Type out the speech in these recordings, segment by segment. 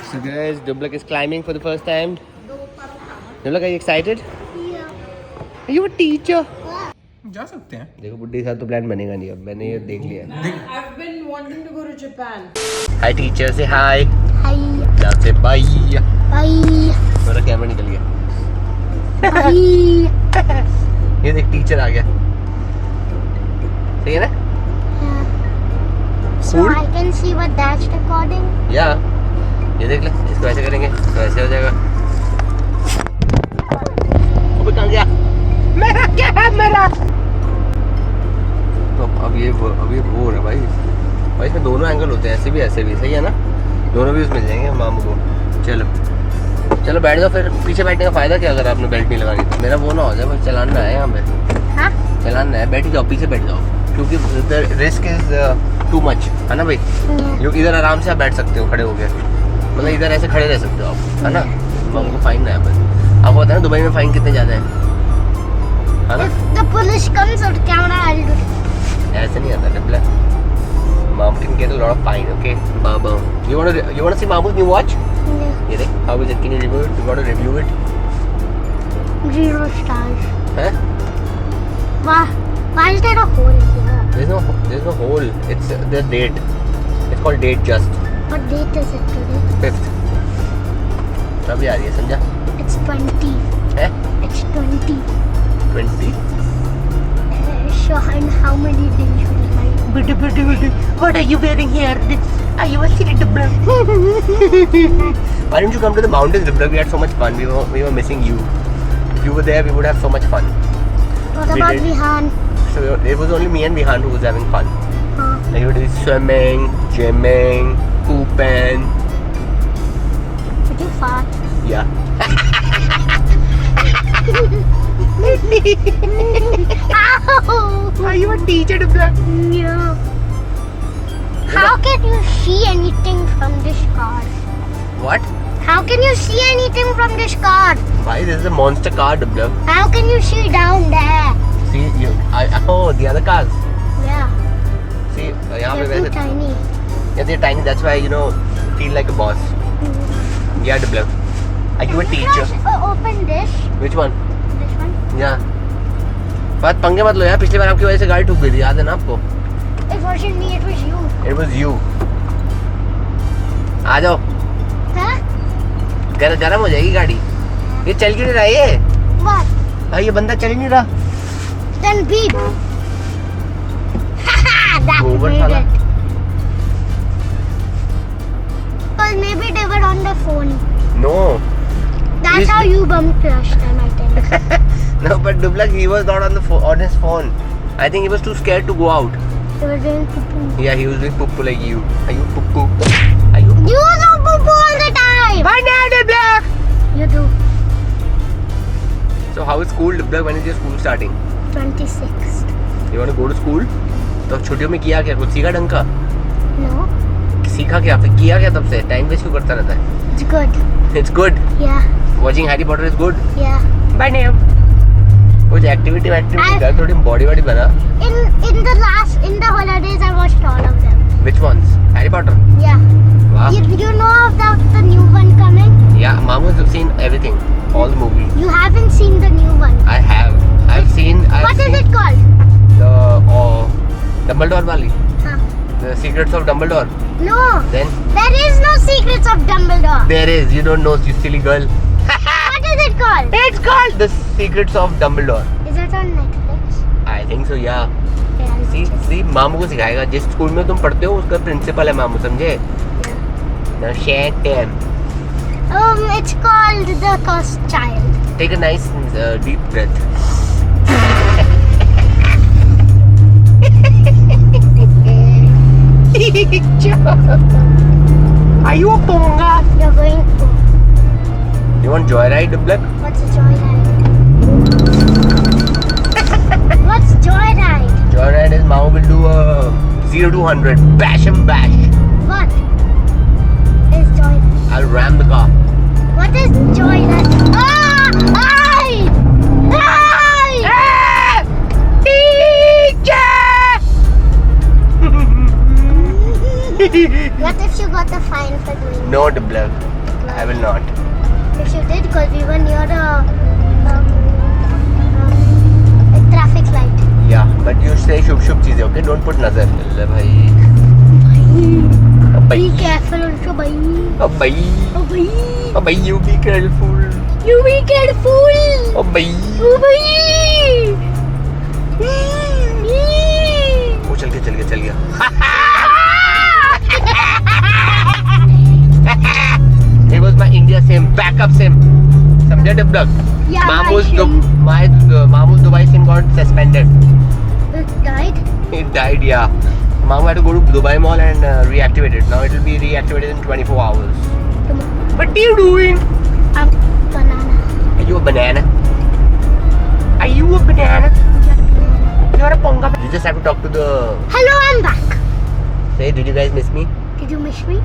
So guys, Dublak is climbing for the first time. Dublak, are you excited? Yeah. Are you a teacher? जा सकते हैं. देखो बुड्ढी के साथ तो प्लान बनेगा नहीं अब मैंने ये देख लिया. I've been wanting to go to Japan. Hi teacher, say hi. Hi. Now say bye. Bye. मेरा कैमरा निकल गया. Bye. ये देख टीचर आ गया. सही है ना? So Cool. I can see what that's recording. या ये देख ले इसको ऐसे करेंगे तो ऐसे हो जाएगा. अबे कहाँ गया? मेरा क्या है मेरा? तो अब ये वो हो रहा भाई. भाई इसमें दोनों एंगल होते हैं ऐसे भी सही है ना? दोनों व्यूज मिल जाएंगे मामू को. चलो बैठ जाओ फिर. पीछे बैठने का फायदा क्या अगर आपने बेल्ट नहीं लगानी तो. मेरा वो ना हो जाए बस चलाना है यहाँ पे. हाँ? चलाना है. बैठ जाओ पीछे बैठ जाओ क्योंकि रिस्क इज टू मच है ना भाई. इधर आराम से आप बैठ सकते हो खड़े हो गए. मतलब इधर ऐसे खड़े रह सकते हो आप है ना. मामू को फाइन ना है बस. आपको पता है ना दुबई में फाइन कितने ज़्यादा है ना. If the police comes on camera, I'll do it. ऐसे नहीं आता डबला. Mom can get a lot of fine, okay? Baba. You wanna see Mamu's new watch? Yeah. ये देख. How is it? Can you review it? You want to review it? 0 stars. Huh? Why is there a hole here? There's no hole. It's the date. It's called date just. What date is it today? 5th. अभी आ रही है समझा? It's 20. है? It's 20. 20. So and how many days will I? What are you wearing here? Are you a silly dubla? Why didn't you come to the mountains, Dubla? We had so much fun. We were missing you. If you were there, we would have so much fun. What We about did. Vihan? So it was only me and Vihan who was having fun. Huh? Like we did swimming, gymming, pooping. Did you fart? Yeah. Ow! Are you a teacher, Dubla? No. How can you see anything from this car? What? How can you see anything from this car? Why? This is a monster car, Dubla. How can you see down there? See, oh, the other cars. Yeah. See, यहाँ पे They're too वैसे. tiny. Yeah, they're tiny. That's why feel like a boss. Yeah, Dubla. Are you a Can you teacher? guys, open this. Which one? This one. Yeah. बात पंगे मत लो यार. पिछली बार आपकी वजह से गाड़ी ठुक गई थी. याद है ना आपको? It wasn't me. It was you. It was you. आ जाओ. Huh? गरम हो जाएगी गाड़ी. ये चल क्यों नहीं रहा ये? What? भाई ये बंदा चल ही नहीं रहा. Then beep. Haha, that Over made thala. it. Well, maybe they were on the phone. No. That's Yes. how you bumped last time, I think. No, but Dublak, he was not on his phone. I think he was too scared to go out. They were doing poo-poo. Yeah, he was doing poo like you. Are you poo? Are you? You do poo-poo all the time. Why not, Dublak? You do. So how is school, Dublak? When is your school starting? 26th. You want to go to school? तो छुट्टियों में किया क्या? कुछ सीखा ढंग का? No. सीखा क्या? फिर किया क्या तब से? टाइम वेस्ट क्यों करता रहता है? It's good. It's good. Yeah. Watching Harry Potter is good. Yeah. Bye name. कुछ एक्टिविटी कर थोड़ी बॉडी बना. In the holidays, I watched all of them. Which ones? Harry Potter. Yeah. Wow. You know about the new one coming? Yeah, Mamu's seen everything, all the movies. You haven't seen the new one. I've seen. What is it called? The Dumbledore wali. Huh. The Secrets of Dumbledore. No. Then There is no Secrets of Dumbledore. there is. You don't know, you silly girl. What is it called? It's called The Secrets of Dumbledore. Is it on Netflix? I think so, yeah. Yeah. See, मामू को सिखाएगा. जिस school में तुम पढ़ते हो उसका principal है मामू, समझे? Now share them. It's called The Cursed Child. Take a nice deep breath. Are you a ponga? You're going to. You want joyride, Dublak? What's a joyride? What's joyride? Joyride is Mao will do a 0 to 100. Bash him, bash. What is joyride? I'll ram the car. What is joyride? Ah! Ay! Ay! Teacher! What if you got a fine for doing No, Dublak. I will not. Yes, you did because we were near a traffic light. Yeah, but you say शुभ शुभ चीजें, okay? Don't put नजर. ले भाई. Be भाई. careful also, bhai. भाई. Oh, bhai. भाई, you be careful. You be careful. भाई. Oh, bhai. वो चल गया. It was my India SIM, backup SIM. समझे डबलक? Yeah, Mamu's my Mamu's Dubai SIM got suspended. It died. It died, yeah. Mamu had to go to Dubai Mall and reactivate it. Now it will be reactivated in 24 hours. What are you doing? Banana. Are you a banana? Are you a banana? You're a ponga. You just have to talk to the... Hello, I'm back. Say, did you guys miss me? Did you miss me?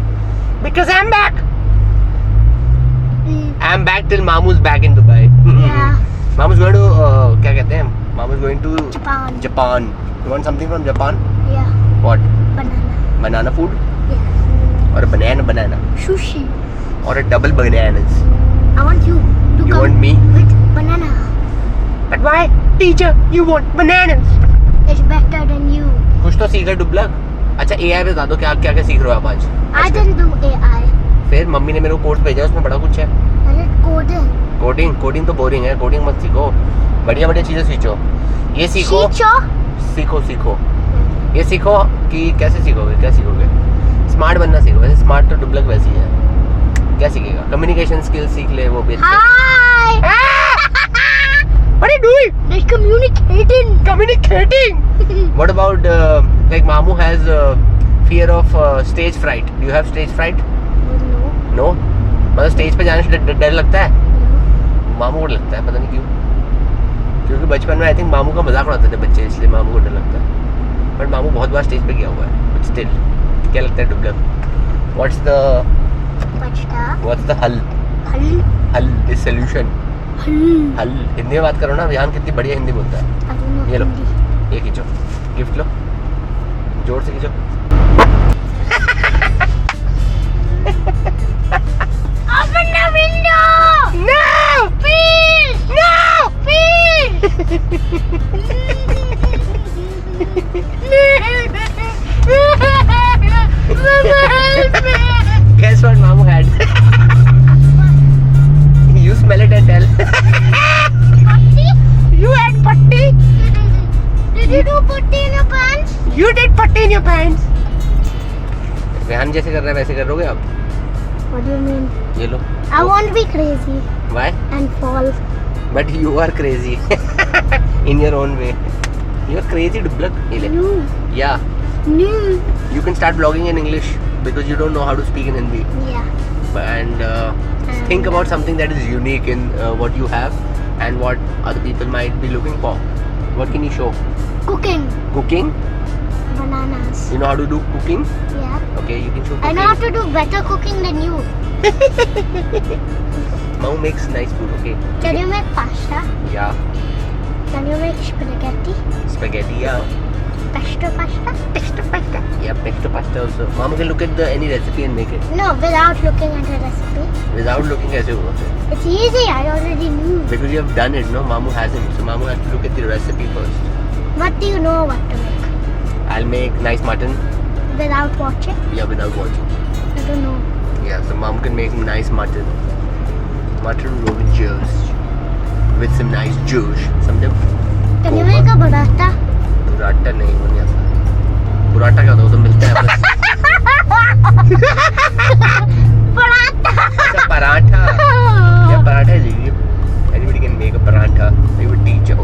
Because I'm back. Mm. I'm back till Mamu's back in Dubai. Yeah. Mamu's going to... क्या कहते हैं? Mamu's going to Japan. Japan. You want something from Japan? Yeah. What? Banana. Banana food? Yeah. Or a banana? Sushi. Or a double bananas? I want you to You come want me? with banana. But why? Teacher, you want bananas. It's better than you. कुछ तो सीख रहे डुबलक. अच्छा AI पे बता दो क्या क्या सीख रहे हो आप आज? I didn't do AI. फिर मम्मी ने मेरे को कोर्स भेजा उसमें बड़ा कुछ है. I did coding. कोडिंग तो बोरिंग है. कोडिंग मत सीखो. बढ़िया चीजें सीखो. ये सीखो. सीखो. ये सीखो कि कैसे सीखोगे. क्या सीखोगे? स्मार्ट बनना सीखो. वैसे स्मार्ट तो डुबलक वैसी है. क्या सीखेगा? कम्युनिकेशन स्किल्स सीख ले वो भी. Hi. What are you doing? They're communicating. Communicating. What about like Mamu has fear of stage fright. Do you have stage fright? No. No. मतलब स्टेज पे जाने से डर लगता है. मामू को लगता है पता नहीं क्यों. क्योंकि बचपन में आई थिंक मामू का मजाक उड़ाते थे बच्चे इसलिए मामू को डर लगता है. बट मामू बहुत बार स्टेज पे गया हुआ है. बट स्टिल क्या लगता है डुबलक? What's the हल? हल is solution. हल हिंदी में बात करो ना. विहान कितनी बढ़िया हिंदी बोलता है. ये लो. ये खींचो. गिफ्ट लो. जोर से खींचो. Open the window! No! Please! No! Please! Guess what Mamu had? You smell it and tell. Putty? You had putty? Did you do putty in your pants? You did putty in your pants. Vihaan जैसे कर रहा है वैसे करोगे आप? What do you mean? ये लो. I won't be crazy Why? and fall. But you are crazy in your own way. You are crazy डुबलक. ये ले. No. Yeah. No. You can start vlogging in English because you don't know how to speak in Hindi. Yeah. And think about something that is unique in what you have and what other people might be looking for. What can you show? Cooking. Cooking? Bananas. You know how to do cooking? Yeah. Okay, you can show I cooking. know how to do better cooking than you. Mamu makes nice food, okay? Can you make pasta? Yeah. Can you make spaghetti? Spaghetti, yeah. Pesto pasta? Pesto pasta. Yeah, pesto pasta also. Mamu can look at any recipe and make it. No, without looking at the recipe. Without looking कैसे होगा फिर? It's easy, I already knew. Because you have done it, no? Mamu hasn't. So Mamu has to look at the recipe first. What do you know what to make? I'll make nice mutton. Without watching? Yeah, without watching. I don't know. Yeah, so Mom can make nice mutton. Mutton rogan josh. With some nice juice. समझे? Can you make a paratha? बुराटा नहीं वो नहीं आता. बुराटा क्या होता है? वो तो मिलता है बस. Paratha! अच्छा paratha. Yeah, paratha is easy. Anybody can make a paratha. They would teach you.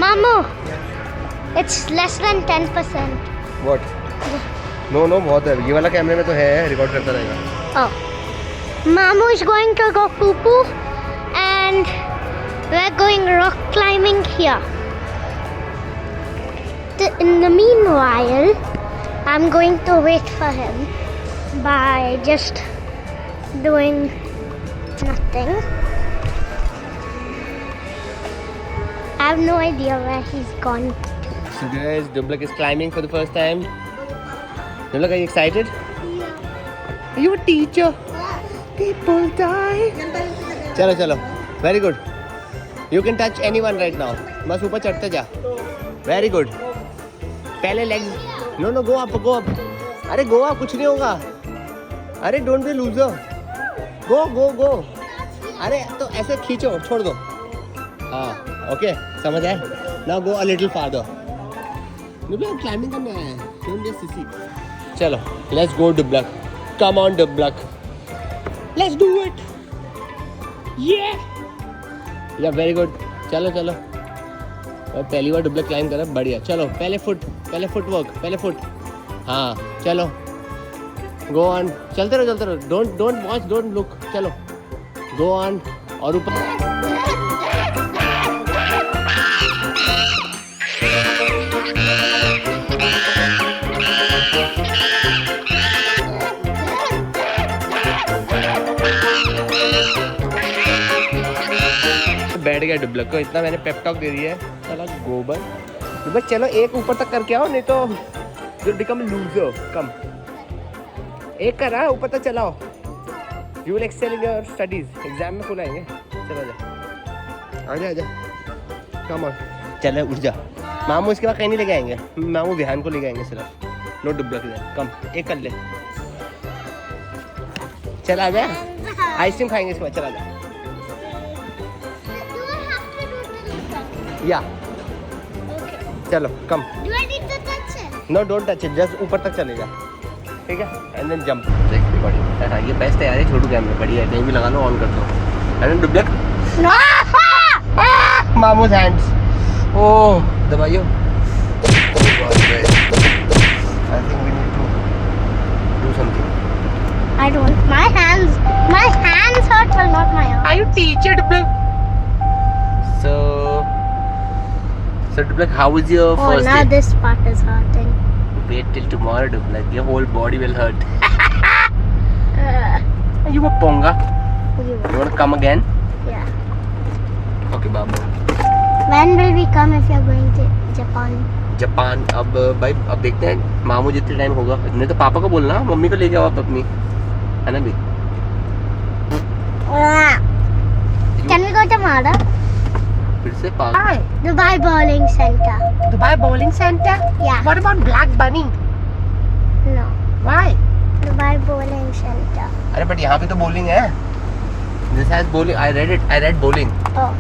Mamu, it's less than 10%. What? No, बहुत है. ये वाला कैमरे में तो है. रिकॉर्ड करता रहेगा. Oh. Mamu is going to go poo-poo and we're going rock climbing here. In the meanwhile, I'm going to wait for him by just doing nothing. I have no idea where he's gone. So guys, Dublak is climbing for the first time. Dublak, are you excited? You teacher. People die. चलो चलो. Very good. You can touch anyone right now. बस ऊपर चढ़ते जा. Very good. पहले legs. No go up go up. अरे go up कुछ नहीं होगा. अरे don't be loser. Go. अरे तो ऐसे खींचो छोड़ दो. हाँ okay समझ आए. Now go a little farther. दुबलक climbing करने आया है. Don't be sissy. चलो let's go दुबलक. Come on दुबलक. Let's do it. Yeah very good. चलो पहली बार डुबलक क्लाइंब करा बढ़िया. चलो पहले फुट. हाँ चलो गो ऑन. चलते रहो. Don't watch don't look. चलो गो ऑन और ऊपर. बैठ गया डुबलक को. इतना मैंने पेप टॉक दे दिया है. चलो गोबर डुबलक चलो एक ऊपर तक करके आओ नहीं तो यू बिकम लूजर. कम एक करा ऊपर तक चलाओ. You will excel in your studies. Exam में फुल आएंगे. चलो आजा कम ऑन. चलो उठ जा. मामू इसके बाद कहीं नहीं लेके आएंगे. मामू विहान को लेके आएंगे सिर्फ. नो डुबलक ले. कम एक कर ले. चल आजा. आइसक्रीम खाएंगे इसके बाद. चल आजा. या चलो come. Do I need to touch it? No don't touch it. Just ऊपर तक चलेगा. ठीक है एंड देन जंप. हाँ ये बेस्ट है यार. ये छोटू कैमरा बढ़िया है. कहीं भी लगा लो ऑन कर दो. एंड डुबलक मामूज हैंड्स. ओह दबाइयो. I think we need to do something. I don't. My hands hurt, but not my arms. Are you teacher Dublak? So Dublak, how was your first now day? this part is hurting. Wait till tomorrow, Dublak. Your whole body will hurt. You were Ponga. You want to come again? Yeah. Okay, Babu. When will we come if you're going to Japan? Japan अब भाई अब देखते हैं. मामू जितने time होगा. नहीं तो पापा को बोलना मम्मी को लेके आओ आप अपनी. है ना भी. Can we go to Mara? फिर से पापा. Dubai Bowling Center. Dubai Bowling Center? Yeah. What about Black Bunny? No. Why? Dubai Bowling Center. अरे बट यहाँ पे तो bowling है. This has bowling. I read bowling. Oh.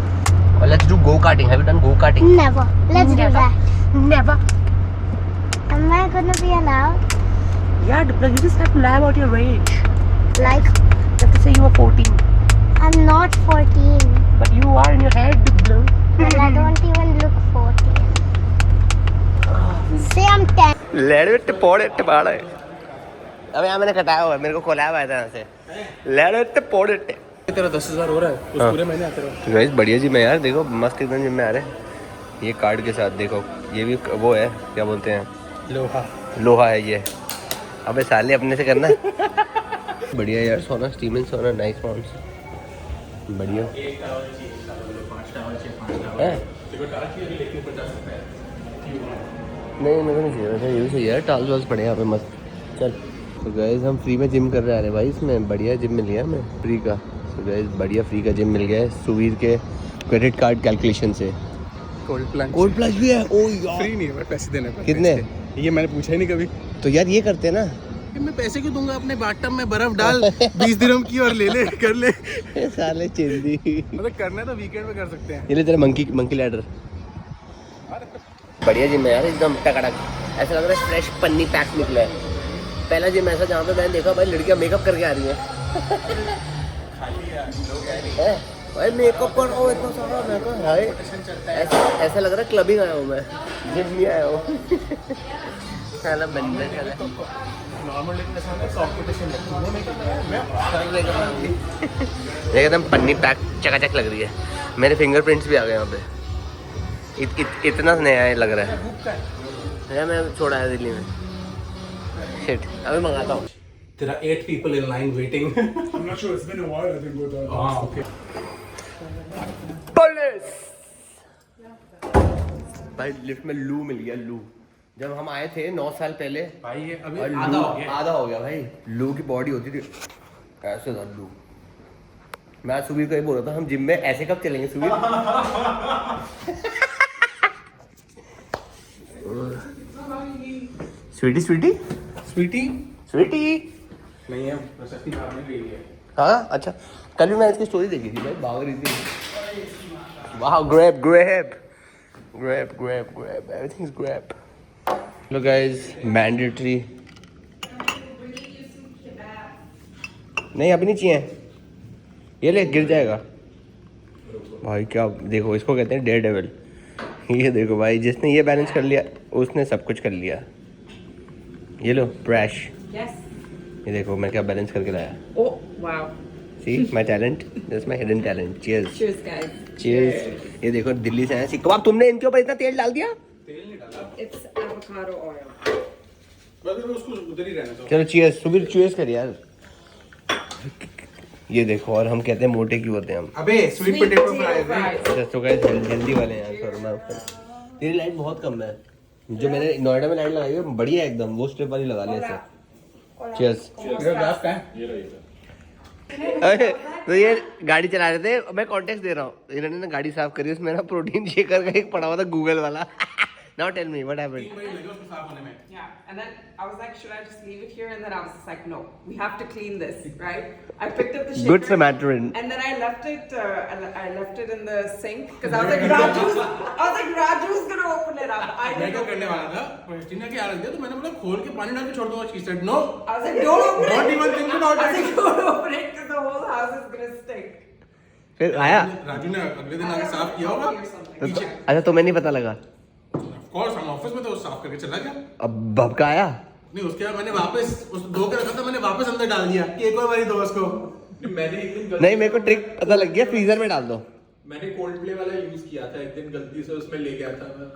Well, let's do go-karting. Have you done go-karting? Never. Let's do that. Never. Am I gonna be allowed? Yeah, Dublak, you just have to lie about your age. Like, You have to say you were 14. I'm not 14. But you are in your head, Dublak. And I don't even look 14. Say I'm 10. लेडवे टिपोड़े टिपाड़े. अबे यहाँ मैंने कटाया हुआ है. मेरे को collab आया था यहाँ से. लेडवे टिपोड़े टे. तेरा 10,000 हो रहा है उस पूरे महीने आते रहो. गाइस बढ़िया जिम है यार. देखो मस्त एकदम जिम में आ रहे. ये कार्ड के साथ देखो. ये भी वो है क्या बोलते हैं लोहा है ये. अबे साले अपने से करना. बढ़िया यार. सोना स्टीमन सोना नाइस माउंट्स. बढ़िया है. नहीं मेरे को नहीं चाहिए वैसे. ये भी सही है. टाल्स वाल्स पड़े यहाँ पे मस्त. चल तो गाइस हम फ्री में जिम कर रहे हैं भाई. इसमें बढ़िया जिम मिल गया हमें फ्री का. तो गाइस बढ़िया फ्री का जिम मिल गया है सुवीर के क्रेडिट कार्ड कैलकुलेशन से. कोल्ड प्लस भी है. ओ यार फ्री नहीं है पैसे देने पर. कितने? ये मैंने पूछा ही नहीं कभी. तो यार ये करते हैं ना. मैं पैसे क्यों दूंगा. अपने बाथटब में बर्फ डाल 20 दिरहम की और ले ले कर ले. साले चिंदी. मतलब करना है तो वीकेंड में कर सकते हैं. ये ले तेरा मंकी लैडर. बढ़िया जिम है यार एकदम टकटक. ऐसा लग रहा है फ्रेश पन्नी पैक निकला है. पहला जिम ऐसा जहाँ पे मैंने देखा भाई लड़कियाँ मेकअप करके आ रही हैं. भाई मेकअप कर रहा हूँ इतना सारा. मैं कहा हाय ऐसा लग रहा है क्लबिंग आया हूँ मैं. जिम नहीं आया हूँ. साला बंदर साला. एकदम पन्नी पैक चकाचक लग रही है. मेरे फिंगरप्रिंट्स भी आ गए यहाँ पे. इतना नया है लग रहा है. मैं छोड़ा है दिल्ली में. शिट अभी मंगाता हूँ. There are 8 people in line waiting. I'm not sure. It's been a while. I think with Okay. Police. भाई लिफ्ट में लू मिल गया. लू जब हम आए थे 9 साल पहले भाई ये अभी और आधा हो गया। आधा हो गया भाई। लू की बॉडी होती थी ऐसे था लू। मैं आज सुबीर को ये बोल रहा था हम जिम में ऐसे कब चलेंगे सुबीर? स्वीटी स्वीटी स्वीटी स्वीटी नहीं है, प्रशस्ति मारने गई है। हाँ अच्छा, कल भी मैंने इसकी स्टोरी देखी थी भाई, भाग रही थी। वाह grab grab grab grab grab everything is grab. Look guys, mandatory नहीं अभी नहीं चाहिए, ये ले गिर जाएगा भाई। क्या देखो, इसको कहते हैं डेयर डेविल। ये देखो भाई, जिसने ये बैलेंस कर लिया उसने सब कुछ कर लिया। ये लो ब्रश, Yes. ये देखो मैं क्या बैलेंस करके लाया। Oh, wow. See my talent, this my hidden talent. Cheers Cheers, guys. Cheers. ये देखो दिल्ली से आया सीख कबाब, तुमने इनके ऊपर इतना तेल डाल दिया। It's avocado oil. बस उसको उधर ही रहने दो। चलो चीयर्स, सुबीर चीयर्स कर यार। ये देखो, और हम कहते हैं मोटे क्यों होते हैं हम। अबे स्वीट पोटैटो फ्राइज। अच्छा तो गाइस हेल्दी वाले हैं यार। शर्मा तेरी लाइट बहुत कम है, जो मैंने नोएडा में लाइट लगाई है बढ़िया एकदम, वो स्ट्रिप वाली लगा ले ऐसे। चीयर्स। मेरा ग्लास कहाँ है? अरे तो ये गाड़ी चला रहे थे, मैं कॉन्टेक्स्ट दे रहा हूँ। इन्होंने ना गाड़ी साफ करी, उसमें ना प्रोटीन शेकर का एक पड़ा हुआ था गूगल वाला। Now tell me what happened. 3 महीने लगे उसको साफ होने में। Yeah, and then I was like, should I just leave it here? And then I was just like, no, we have to clean this, right? I picked up the shaker. Good Samaritan. And then I left it. I left it in the sink because I was like, Raju's gonna open it up. I मैं didn't क्या open करने it वाला up. था, प्रशस्ति ने क्या दिया तो मैंने बोला खोल के पानी डाल के छोड़ दो। She said no. I was like, don't open it. Not even think about I was it. like, don't open it because the whole house is gonna stink. फिर आया राजू ने अगले दिन आके साफ किया होगा। Or something. तो, अच्छा तुम्हें नहीं पता लगा? Of course हम ऑफिस में तो साफ करके चला गया। अब भबका आया? नहीं उसके बाद मैंने वापस उस धो के रखा था, मैंने वापस अंदर डाल दिया कि एक और बारी दो उसको। मैंने एक दिन नहीं मेरे को ट्रिक पता लग गया, फ्रीजर में डाल दो। मैंने कोल्ड प्ले वाला यूज किया था एक दिन, गलती से उसमें ले गया था मैं।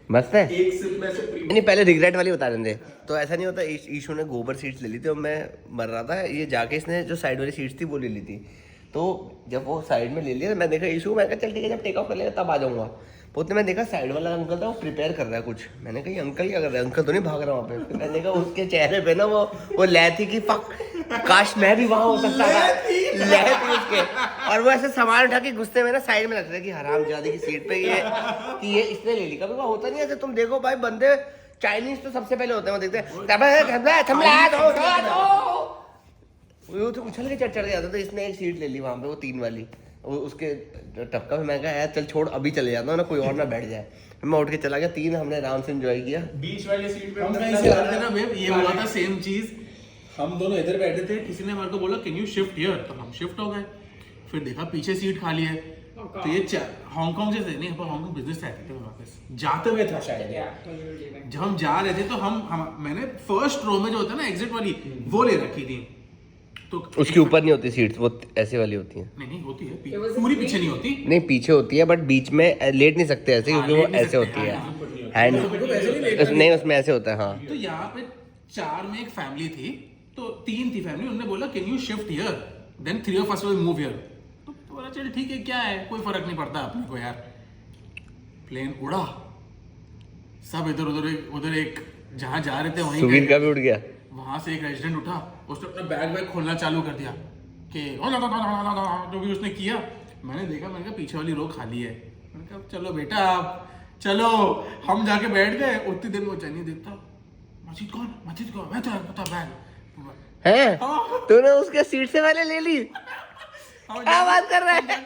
मस्त है। एक सिप में से प्रीमियम नहीं पहले रिग्रेट वाली बता देंगे। तो ऐसा नहीं होता, ईशू ने गोबर सीट्स ले ली थी और मैं मर रहा था, ये जाके इसने जो साइड वाली सीट्स थी वो ले ली थी। तो जब वो साइड में ले लिया मैं देखा ईशू, मैं कहा चल ठीक है जब टेक ऑफ कर लेगा तब आ जाऊंगा। पोते मैं देखा साइड वाला अंकल था वो प्रिपेयर कर रहा है कुछ, मैंने कहा ये अंकल क्या कर रहा है, अंकल तो नहीं भाग रहा वहाँ पे। फिर मैंने कहा उसके चेहरे पे ना वो लय थी कि फक काश मैं भी वहाँ हो सकता था, लय थी उसके। और वो ऐसे सामान उठा के गुस्से में ना साइड में रख रहे कि हरामजादी की सीट पे ये कि ये इसने ले ली। कभी वो होता नहीं ऐसे, तुम देखो भाई बंदे चाइनीज तो सबसे पहले होते हैं, वो देखते हैं वो तो उछल के चढ़ गया था। तो इसने एक सीट ले ली वहाँ पे, वो 3 वाली, वो उसके टपका में। मैं कहा यार चल छोड़ अभी चले जाता हूँ ना, कोई और ना बैठ जाए। मैं उठ के चला गया, 3 हमने आराम से एंजॉय किया। बीच वाली सीट पे हम कहीं से आ रहे थे ना बेब, ये हुआ था सेम चीज। हम दोनों इधर बैठे थे, किसी ने हमारे को बोला कैन यू शिफ्ट हियर, तो हम शिफ्ट हो गए। फिर देखा पीछे सीट खाली है, तो ये हांगकांग से थे, नहीं हांगकांग बिजनेस आए थे वापस जाते हुए था शायद। Yeah, when we were leaving. जब हम जा रहे थे तो हम मैंने फर्स्ट रो में जो होता है ना एग्जिट वाली, वो ले रखी थी। तो उसके ऊपर नहीं होती सीट्स, वो ऐसे वाली होती हैं। नहीं होती है It was पूरी a पीछे नहीं होती। नहीं पीछे होती है, बट बीच में लेट नहीं सकते ऐसे, क्योंकि वो लेट नहीं ऐसे सकते, होती है हाँ, हैंड। वैसे नहीं लेटना नहीं उसमें ऐसे होता है हाँ। तो यहाँ पे 4 में एक फैमिली थी, तो 3 थी फैमिली। उन्होंने बोला can you shift here, then 3 of us will move here। तो बोला चल ठीक है क्या है, कोई फर्क नहीं पड़ता अपने को यार। प्लेन उड़ा, सब उधर एक जहाँ जा रहे थे वहीं सुबीर का भी उठ गया। वहां से एक रेजिडेंट उठा, उसने अपना बैग खोलना चालू कर दिया कि जो भी उसने किया। मैंने देखा, मैंने कहा पीछे वाली रो खाली है। मैंने कहा चलो बेटा आप चलो, हम जाके बैठ गए। उतनी देर में वो चैनी देखता, मस्जिद कौन मैं तो बता बैग हैं तूने उसके सीट से पहले ले ली? क्या बात कर रहा है?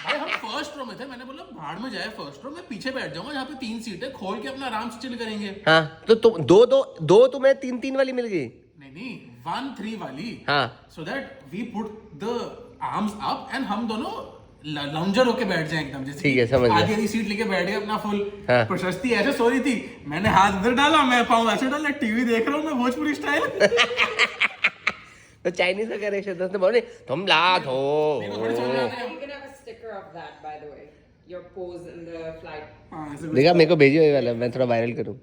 भाई हम फर्स्ट रो में थे, मैंने बोला भाड़ में जाए फर्स्ट रो, मैं पीछे बैठ जाऊंगा, यहाँ पे 3 सीट है, खोल के अपना आराम से चिल करेंगे। हाँ तो तुम दो तुम्हें 3 वाली मिल गई। नहीं 1-3 वाली। हाँ so that we put the arms up and हम दोनों लाउंजर होके बैठ जाए एकदम, जैसे ठीक है समझ गया। आगे की सीट लेके बैठ गए अपना फुल। हाँ। प्रशस्ति ऐसे सो रही थी, मैंने हाथ इधर डाला, मैं पाँव ऐसे डाला, टीवी देख रहा हूँ मैं भोजपुरी स्टाइल। तो चाइनीज का क्या रिएक्शन था? उसने बोले तुम ला दो। You can have a sticker of that, by the way. Your pose in the flight. हाँ, ऐसे देखा मेरे को भेजियो ये वाला, मैं थोड़ा वायरल करूँ।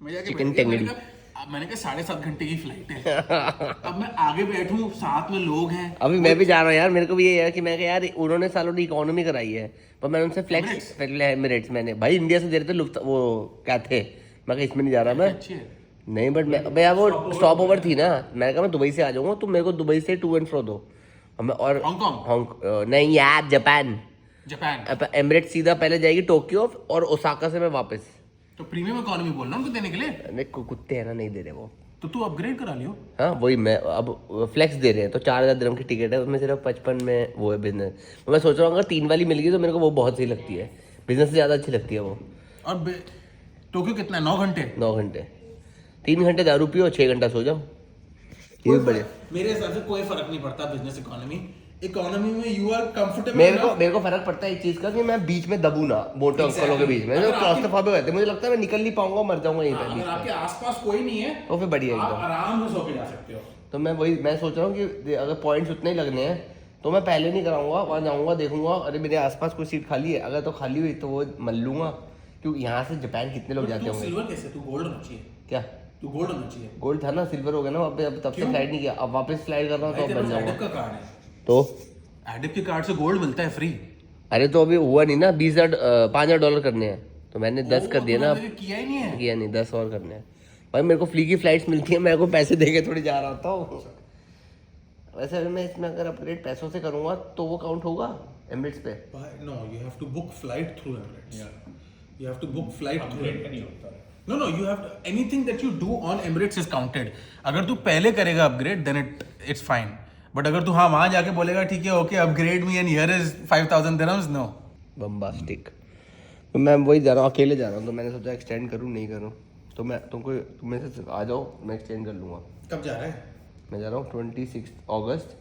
मैं जाके चिकन बैठ गया, टेंगड़ी। मैंने कहा, मैंने कहा 7.5 घंटे की फ्लाइट है। अब मैं आगे बैठूं, साथ में लोग हैं। अभी मैं भी जा रहा हूँ यार, मेरे को भी ये है कि मैं कहा यार उन्होंने सालों ने इकोनॉमी कराई है, पर मैंने उनसे फ्लेक्स एमिरेट्स मैंने भाई इंडिया से दे रहे थे लुफ्त वो क्या थे, मैं कहा इसमें नहीं जा रहा मैं। अच्छी है। नहीं बट मैं भैया वो स्टॉप ओवर थी ना, मैंने कहा मैं दुबई से आ जाऊंगा, तुम मेरे को दुबई से टू एंड फ्रो दो। और हांगकांग नहीं यार जापान एमिरेट्स सीधा पहले जाएगी टोक्यो और ओसाका से मैं वापस। तो प्रीमियम इकोनॉमी बोल रहा हूँ देने के लिए। अरे कुत्ते है ना, नहीं दे रहे वो। तो तू अपग्रेड करा लियो। हाँ वही मैं अब फ्लेक्स दे रहे हैं तो 4,000 दिरहम की टिकट है, उसमें सिर्फ 55 में वो है बिजनेस। तो मैं सोच रहा हूँ अगर 3 वाली मिल गई तो मेरे को वो बहुत सही लगती है, बिजनेस से ज़्यादा अच्छी लगती है वो। और टोक्यो कितना है? 9 घंटे। 9 घंटे, 3 घंटे दारू पियो, 6 घंटा सो जाओ, ये भी बढ़िया। मेरे हिसाब से कोई फर्क नहीं पड़ता बिजनेस इकोनॉमी में यू आर कंफर्टेबल। मेरे को फर्क पड़ता है एक चीज का कि मैं बीच में दबू ना मोटे अंकलों के बीच में, जो क्लॉस्ट्रोफोबिक होते हैं, मुझे लगता है मैं निकल नहीं पाऊंगा, मर जाऊंगा यहीं पे बीच अगर आपके में। आसपास कोई नहीं है तो फिर बढ़िया आप एकदम। आराम से सो के जा सकते हो। तो मैं सोच रहा हूँ कि अगर पॉइंट्स उतने ही लगने हैं तो मैं पहले नहीं कराऊंगा, वहाँ जाऊंगा देखूंगा, अरे मेरे आसपास कोई सीट खाली है, अगर तो खाली हुई तो वो मल लूंगा, क्योंकि यहाँ से जापान कितने लोग जाते होंगे। सिल्वर कैसे? तू गोल्ड होना चाहिए। क्या तू गोल्ड होना चाहिए। गोल्ड था ना, सिल्वर हो गया ना, अब तब से फ्लाइट नहीं किया, अब वापस फ्लाइट कर रहा हूँ तो अब बन एडिप जाऊंगा। का कार्ड है, तो एडिप के कार्ड से गोल्ड मिलता है फ्री। अरे तो अभी हुआ नहीं ना, $5,000 करने हैं, तो मैंने 10 कर दिए ना, किया ही नहीं है। किया नहीं, 10 और करने हैं भाई। मेरे को फ्री की फ्लाइट्स मिलती है, मेरे को पैसे दे के थोड़ी जा रहा होता हूँ। वैसे अगर मैं इसमें अगर अपग्रेड पैसों से करूंगा तो वो काउंट होगा एमिरेट्स पे? No, you have to book flight through Emirates. You have to book flight through Emirates. No, you have to, anything that you do on Emirates is counted. अगर तू पहले करेगा upgrade then it's fine. But अगर तू हाँ वहाँ जाके बोलेगा ठीक है okay upgrade me and here is 5,000 dirhams, no bombastic. तो मैं वही जा रहा हूँ, अकेले जा रहा हूँ, तो मैंने सोचा एक्सटेंड करूँ नहीं करूँ, तो मैं तुम में से आ जाओ, मैं एक्सटेंड कर लूँगा। कब जा रहा है? मैं जा रहा हूँ 26 अगस्त,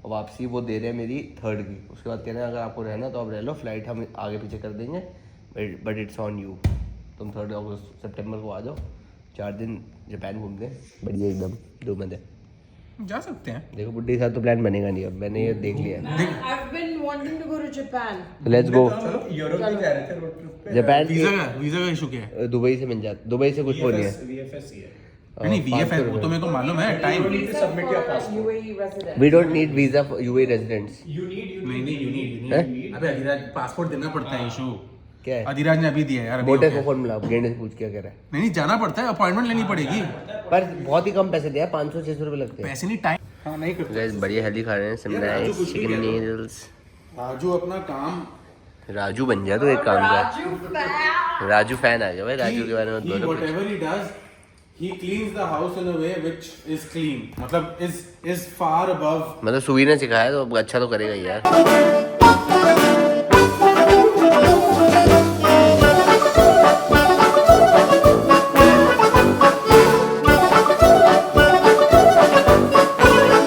और वापसी वो दे रहे हैं मेरी 3rd की। उसके बाद कह रहे हैं अगर आपको रहना तो आप रह लो, फ्लाइट हम आगे पीछे कर देंगे, बट इट्स ऑन यू। तुम 3 अगस्त सितंबर को आ जाओ, 4 दिन जापान घूमते हैं, बढ़िया एकदम 2 महीने जा सकते हैं। देखो बुड्ढी के साथ तो प्लान बनेगा नहीं, अब मैंने ये देख लिया है। I've been wanting to go to Japan. Let's go. Europe भी जा रहे थे रोड ट्रिप पे। जापान वीजा का इशू क्या है? दुबई से मिल जाता, दुबई से कुछ वो नहीं है। VFS है। नहीं VFS वो तो मेरे को मालूम है time. Submit your passport. UAE resident. We don't need visa for UAE residents. नहीं you need हैं? अबे अधिराज पासपोर्ट देना पड़ता है इशू। क्या है? अधिराज ने अभी दिया है यार। अभी मोटे हो को गया। फोन मिला, गेंडे से पूछ क्या कह रहा है। नहीं जाना पड़ता है, अपॉइंटमेंट लेनी पड़ेगी। पर बहुत ही कम पैसे दिया, 500-600 रुपए लगते हैं। पैसे नहीं टाइम। हाँ नहीं करते। गाइस बढ़िया हेल्दी खा रहे हैं, some nice chicken noodles. Raju अपना काम राजू बन जा तो एक काम कर, Raju fan. राजू फैन आ गया भाई, राजू के बारे में he बोलो कुछ। whatever he does he cleans the house in a way which is clean, मतलब is far above। मतलब सुवी ने सिखाया तो अब अच्छा तो करेगा ही यार।